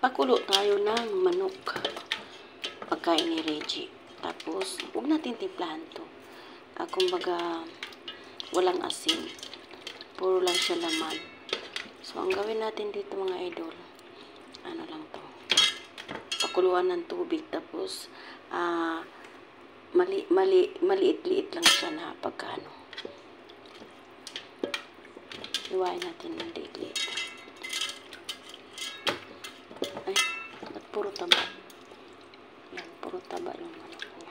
Pakulo tayo ng manok. Pagkain ni Reggie. Tapos, huwag natin timplahan to. Kumbaga, walang asin. Puro lang siya laman. So, ang gawin natin dito mga idol, ano lang to. Pakuluan ng tubig. Tapos, maliit-liit lang siya na pagkano. Iwain natin ng liit-liit. Ay, at puro taba. Yan, puro taba yung manok ko.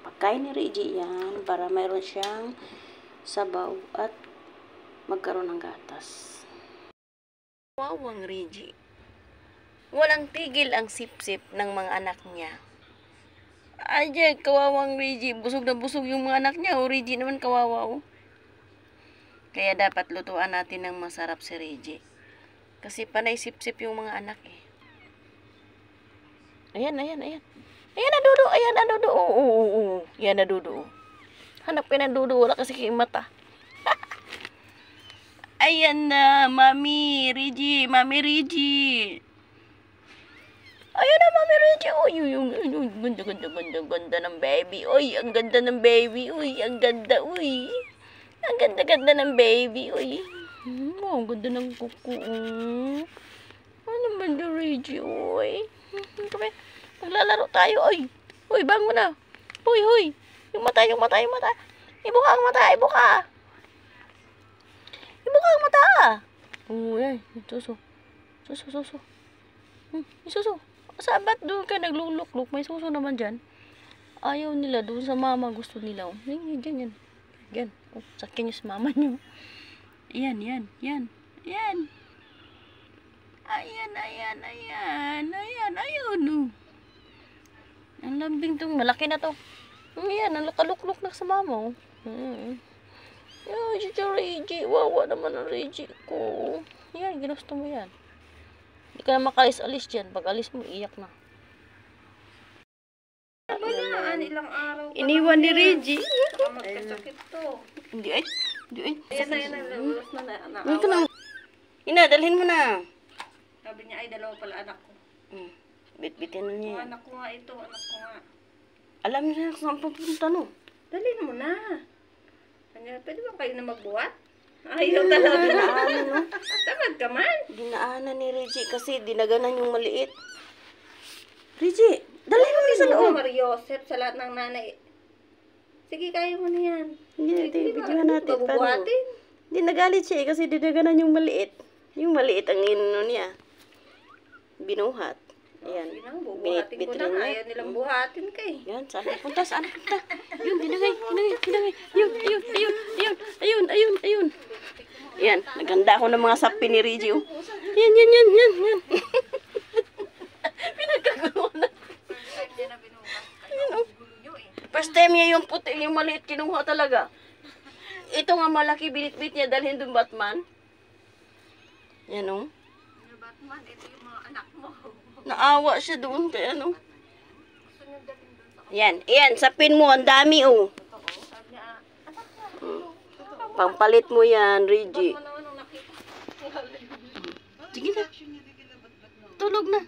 Pagkain ni Reggie yan para mayroon siyang sabaw at magkaroon ng gatas. Wawang Reggie. Walang tigil ang sip-sip ng mga anak niya. Ay, kawawang Reggie. Busog na busog yung mga anak niya. O, Reggie naman kawawa, oh. Kaya dapat lutuan natin ng masarap si Reggie. Kasi panay sip-sip yung mga anak eh. Ayan. Ayan na, Dudu. Ayan na, Dudu. Oo. Ayan na, Dudu. Hanapin na, Dudu. Wala kasi kayong mata. Ayan na, Mami Reggie. Mami Reggie. Ayan na, Mami Reggie. Uy, ganda ng baby. Uy, ang ganda ng baby. Uy, ang ganda. Uy. Ang ganda-ganda ng baby. Uy. Ang ganda ng kuko. Ano ba na, Reggie? Uy. Maglalaro tayo. Uy. Uy, bango na. Uy. Yung mata. Ibuka ang mata. Ibuka ang mata. Uy, suso. Suso. Sabat doon ka naglulukluk. May suso naman dyan. Ayaw nila doon sa mama. Gusto nila. Yan. Yan. Oh, sakin nyo sa mama nyo. Yan. Ayun. Oh. Ang lambing tong. Malaki na to. Yan. Ang lukalukluk na sa mama. Yan. Si Reggie. Wawa naman ang Reggie ko. Yan. Ginusto mo yan. Hindi ka na makalis-alis dyan. Pag alis mo, iyak na. Ilang araw Iniwan ni Reggie. magkasakit to. Hindi ay. Ayan na. Ulos na. Ito na. Ina, dalhin mo na. Sabi niya ay dalawa pala anak ko. Bit-bitin na niya. Anak ko nga ito. Alam niya na saan pupunta no. Dalhin mo na. Pwede ba kayo na magbuhat? Ayaw talaga. Tamad ka man. Dinaanan ni Reggie kasi dinaganan yung maliit. Reggie, dalhin mo na sa loob. Mariosep sa lahat ng nanay. Sige, kaya mo na yan. Hindi, video natin. Babubuhatin. Hindi nagalit siya kasi dinaganan yung maliit. Yung maliit ang ino niya. Binuhat. Ayan. Bubuhatin ko na. Ayaw nilang buhatin kay. Yan, saan punta? Yun, dinagay. Ayun. Yan, naganda ako ng mga sapi ni Reggie. Oh. Yan. Pinagkagulo na. First time niya yung puti, yung maliit kinuha talaga. Ito nga malaki, binitbit niya, dalhin doon Batman. Yan o. Batman, ito yung mga anak mo. Naawa siya doon kaya ano. Yan, sapin mo, ang dami o. Pampalit mo yan, Reggie. Sige na. Tulog na.